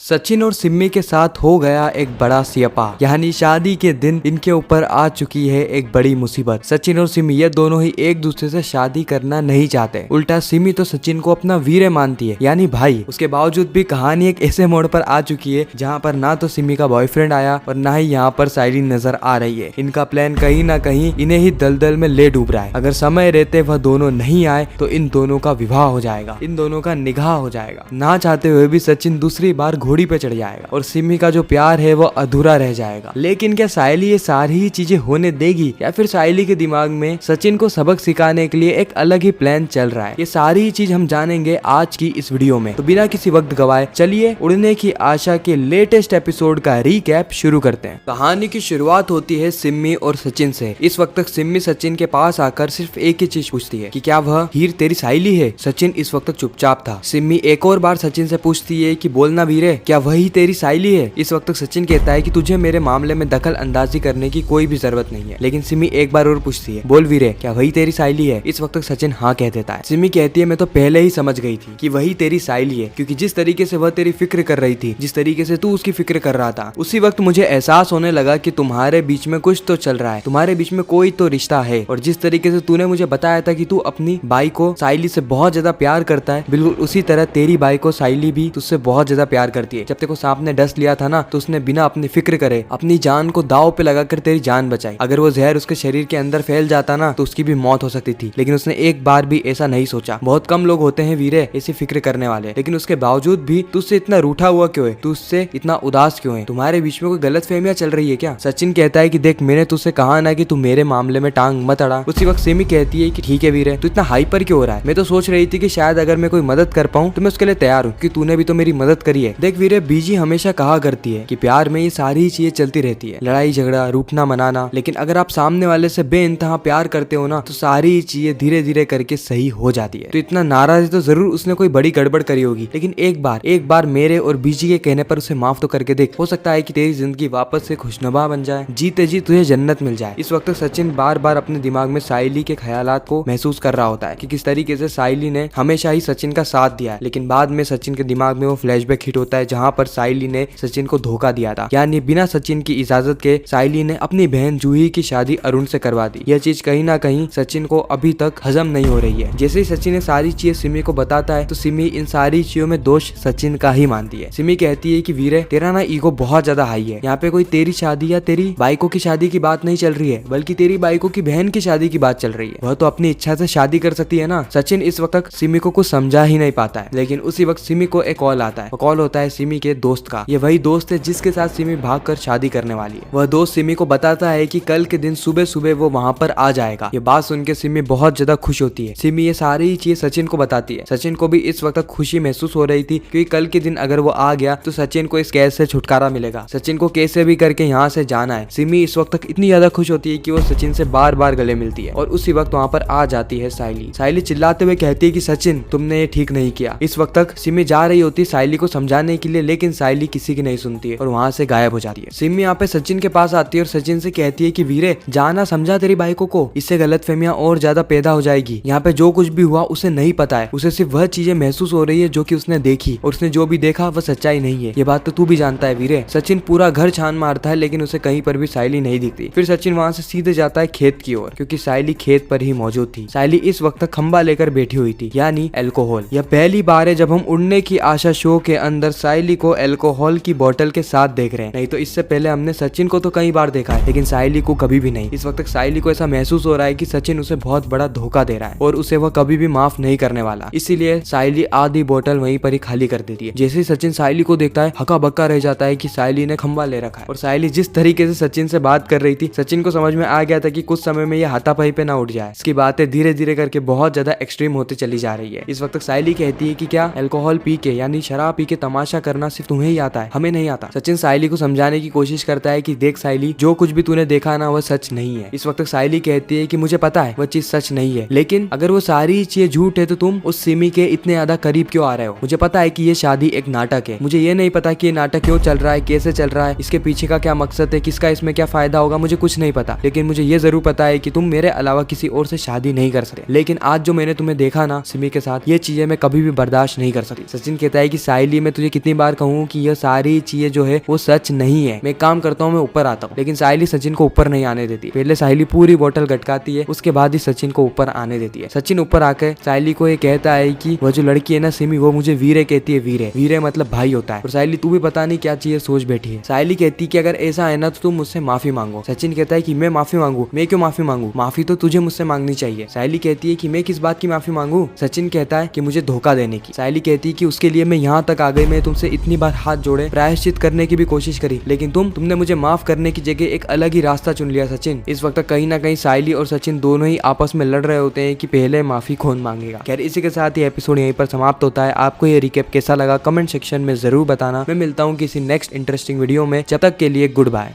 सचिन और सिम्मी के साथ हो गया एक बड़ा स्यपा, यानी शादी के दिन इनके ऊपर आ चुकी है एक बड़ी मुसीबत। सचिन और सिम्मी ये दोनों ही एक दूसरे से शादी करना नहीं चाहते। उल्टा सिम्मी तो सचिन को अपना वीर मानती है, यानी भाई। उसके बावजूद भी कहानी एक ऐसे मोड़ पर आ चुकी है जहाँ पर ना तो सिम्मी का बॉयफ्रेंड आया और ना ही यहाँ पर साइली नजर आ रही है। इनका प्लान कहीं ना कहीं इन्हें ही दलदल में ले डूब रहा है। अगर समय रहते वह दोनों नहीं आए तो इन दोनों का विवाह हो जाएगा, इन दोनों का निकाह हो जाएगा। ना चाहते हुए भी सचिन दूसरी बार घोड़ी पे चढ़ जाएगा और सिम्मी का जो प्यार है वो अधूरा रह जाएगा। लेकिन क्या साइली ये सारी ही चीजें होने देगी, या फिर साइली के दिमाग में सचिन को सबक सिखाने के लिए एक अलग ही प्लान चल रहा है? ये सारी ही चीज हम जानेंगे आज की इस वीडियो में। तो बिना किसी वक्त गवाए चलिए उड़ने की आशा के लेटेस्ट एपिसोड का रीकैप शुरू करते हैं। कहानी की शुरुआत होती है सिम्मी और सचिन से। इस वक्त तक सिम्मी सचिन के पास आकर सिर्फ एक ही चीज पूछती है कि क्या वह हीर तेरी साइली है। सचिन इस वक्त चुपचाप था। सिम्मी एक और बार सचिन से पूछती है कि बोलना वीरे, क्या वही तेरी साइली है। इस वक्त तक सचिन कहता है कि तुझे मेरे मामले में दखल अंदाजी करने की कोई भी जरूरत नहीं है। लेकिन सिम्मी एक बार और पूछती है, बोल वीरे, क्या वही तेरी साइली है। इस वक्त तक सचिन हाँ कह देता है। सिम्मी कहती है, मैं तो पहले ही समझ गई थी कि वही तेरी साइली है, क्योंकि जिस तरीके से वह तेरी फिक्र कर रही थी, जिस तरीके से तू उसकी फिक्र कर रहा था, उसी वक्त मुझे एहसास होने लगा कि तुम्हारे बीच में कुछ तो चल रहा है, तुम्हारे बीच में कोई तो रिश्ता है। और जिस तरीके से तूने मुझे बताया था कि तू अपनी बाई को साइली से बहुत ज्यादा प्यार करता है, बिल्कुल उसी तरह तेरी बाई को साइली भी तुझसे बहुत ज्यादा प्यार करती है। जब तेरे को सांप ने डस लिया था ना, तो उसने बिना अपनी फिक्र करे अपनी जान को दाव पे लगाकर तेरी जान बचाई। अगर वो जहर उसके शरीर के अंदर फैल जाता ना, तो उसकी भी मौत हो सकती थी। लेकिन उसने एक बार भी ऐसा नहीं सोचा। बहुत कम लोग होते हैं वीरे ऐसी फिक्र करने वाले, लेकिन उसके बावजूद भी तू उससे इतना रूठा हुआ क्यों है, तू उससे इतना उदास क्यों है, तुम्हारे बीच में कोई गलत फहमियां चल रही है क्या। सचिन कहता है कि देख, मैंने तुझसे कहा ना कि तू मेरे मामले में टांग मत अड़ा। उसी वक्त सिमी कहती है कि ठीक है वीरे, तू इतना हाइपर क्यों हो रहा है। मैं तो सोच रही थी कि शायद अगर मैं कोई मदद कर पाऊं तो मैं उसके लिए तैयार हूँ, कि तूने भी तो मेरी मदद करी है। देख वीरे, बीजी हमेशा कहा करती है कि प्यार में ये सारी चीजें चलती रहती है, लड़ाई झगड़ा, रूठना मनाना। लेकिन अगर आप सामने वाले से बेइंतहा प्यार करते हो ना, तो सारी चीजें धीरे धीरे करके सही हो जाती है। तो इतना नाराज है तो जरूर उसने कोई बड़ी गड़बड़ करी होगी, लेकिन एक बार मेरे और बीजी के कहने पर उसे माफ तो करके देख। हो सकता है कि तेरी जिंदगी वापस से खुशनुमा बन जाए, जीते जी तुझे जन्नत मिल जाए। इस वक्त सचिन बार बार अपने दिमाग में साइली के ख्यालात को महसूस कर रहा होता है कि किस तरीके से साइली ने हमेशा ही सचिन का साथ दिया है। लेकिन बाद में सचिन के दिमाग में वो फ्लैशबैक हिट होता है जहाँ पर साइली ने सचिन को धोखा दिया था, यानी बिना सचिन की इजाजत के साइली ने अपनी बहन जूही की शादी अरुण से करवा दी। यह चीज कहीं ना कहीं सचिन को अभी तक हजम नहीं हो रही है। जैसे ही सचिन ने सारी चीजें सिमी को बताता है, तो सिमी इन सारी चीजों में दोष सचिन का ही मानती है। सिमी कहती है कि वीरे, तेरा ना ईगो बहुत ज्यादा हाई है। यहाँ पे कोई तेरी शादी या तेरी बाइको की शादी की बात नहीं चल रही है, बल्कि तेरी बाइको की बहन की शादी की बात चल रही है। वह तो अपनी इच्छा से शादी कर सकती है ना। सचिन इस वक्त सिमी को कुछ समझा ही नहीं पाता है। लेकिन उसी वक्त सिमी को एक कॉल आता है। कॉल होता है सिमी के दोस्त का। ये वही दोस्त है जिसके साथ सिमी भागकर शादी करने वाली है। वह दोस्त सिमी को बताता है कि कल के दिन सुबह सुबह वो वहाँ पर आ जाएगा। ये बात सुन के सिमी बहुत ज्यादा खुश होती है। सिमी ये सारी चीज सचिन को बताती है। सचिन को भी इस वक्त खुशी महसूस हो रही थी, क्योंकि कल के दिन अगर वो आ गया तो सचिन को इस कैद से छुटकारा मिलेगा। सचिन को कैसे भी करके यहाँ से जाना है। सिमी इस वक्त तक इतनी ज्यादा खुश होती है कि वो सचिन से बार बार गले मिलती है। और उसी वक्त वहाँ पर आ जाती है साइली। साइली चिल्लाते हुए कहती है कि सचिन, तुमने ये ठीक नहीं किया। इस वक्त तक सिमी जा रही होती है साइली को समझाने के लिए, लेकिन साइली किसी की नहीं सुनती है और वहाँ से गायब हो जाती है। सिमी यहाँ पे सचिन के पास आती है और सचिन से कहती है कि वीरे, जाना समझा तेरी बाइको को, इससे गलतफहमियां और ज्यादा पैदा हो जाएगी। यहाँ पे जो कुछ भी हुआ उसे नहीं पता है, उसे सिर्फ वह चीजें महसूस हो रही है जो कि उसने देखी, और उसने जो भी देखा वह सच्चाई नहीं है। ये बात तो तू भी जानता है वीरे। सचिन पूरा घर छान मारता है, लेकिन उसे कहीं पर भी साइली नहीं दिखती। फिर सचिन वहाँ से सीधे जाता है खेत की ओर, क्योंकि साइली खेत पर ही मौजूद थी। साइली इस वक्त खंबा लेकर बैठी हुई थी, यानी अल्कोहल। यह पहली बार है जब हम उड़ने की आशा शो के अंदर साइली को अल्कोहल की बोतल के साथ देख रहे हैं। नहीं तो इससे पहले हमने सचिन को तो कई बार देखा है, लेकिन साइली को कभी भी नहीं। इस वक्त साइली को ऐसा महसूस हो रहा है कि सचिन उसे बहुत बड़ा धोखा दे रहा है और उसे वह कभी भी माफ नहीं करने वाला। इसीलिए साइली आधी बोतल वहीं पर ही खाली कर देती है। जैसे ही सचिन साइली को देखता है, हक्का बक्का रह जाता है कि साइली ने खंबा ले रखा है। और साइली जिस तरीके से सचिन से बात कर रही थी, सचिन को समझ में आ गया था कि कुछ समय में ये हाथापाई पे ना उठ जाए। इसकी बातें धीरे धीरे करके बहुत ज्यादा एक्सट्रीम होती चली जा रही है। इस वक्त साइली कहती है कि क्या अल्कोहल पी के, यानी शराब पी के तमाशा करना सिर्फ तुम्हें ही आता है, हमें नहीं आता। सचिन साइली को समझाने की कोशिश करता है कि देख साइली, जो कुछ भी तूने देखा ना वह सच नहीं है। इस वक्त साइली कहती है कि मुझे पता है वह चीज सच नहीं है, लेकिन अगर वो सारी चीजें झूठ है तो तुम उस सिमी के इतने ज्यादा करीब क्यों आ रहे हो। मुझे पता है कि ये शादी एक नाटक है। मुझे ये नहीं पता कि ये नाटक क्यों चल रहा है, कैसे चल रहा है, इसके पीछे का क्या मकसद है, किसका इसमें क्या फायदा होगा, मुझे कुछ नहीं पता। लेकिन मुझे ये जरूर पता है कि तुम मेरे अलावा किसी और से शादी नहीं कर सकते। लेकिन आज जो मैंने तुम्हें देखा ना सिमी के साथ, ये चीजें मैं कभी भी बर्दाश्त नहीं कर सकती। सचिन कहता है कि साइली, मैं तुझे कितनी बार कहूँ कि यह सारी चीजें जो है वो सच नहीं है। मैं काम करता हूँ, मैं ऊपर आता हूँ। लेकिन साहिली सचिन को ऊपर नहीं आने देती। पहले साहिली पूरी बोतल गटकाती है, उसके बाद ही सचिन को ऊपर आने देती है। सचिन ऊपर आकर साहिली को ये कहता है कि वो जो लड़की है ना सिमी, वो मुझे वीरे कहती है। वीरे वीरे मतलब भाई होता है। और साहिली तू भी पता नहीं क्या चीजें सोच बैठी है। साहिली कहती है कि अगर ऐसा है ना तो तुम मुझसे माफी मांगो। सचिन कहता है कि मैं माफी मांगू? मैं क्यों माफी मांगू? माफी तो तुझे मुझसे मांगनी चाहिए। साहिली कहती है कि मैं किस बात की माफी मांगू? सचिन कहता है कि मुझे धोखा देने की। साहिली कहती है कि उसके लिए मैं यहाँ तक आ गई, मैं तुमसे इतनी बार हाथ जोड़े प्रायश्चित करने की भी कोशिश करी, लेकिन तुमने मुझे माफ करने की जगह एक अलग ही रास्ता चुन लिया। सचिन इस वक्त कहीं ना कहीं साहिली और सचिन दोनों ही आपस में लड़ रहे होते हैं कि पहले माफी कौन मांगेगा। खैर इसी के साथ ये एपिसोड यहीं पर समाप्त होता है। आपको ये रिकैप कैसा लगा कमेंट सेक्शन में जरूर बताना। मैं मिलता हूँ किसी नेक्स्ट इंटरेस्टिंग वीडियो में। जब तक के लिए गुड बाय।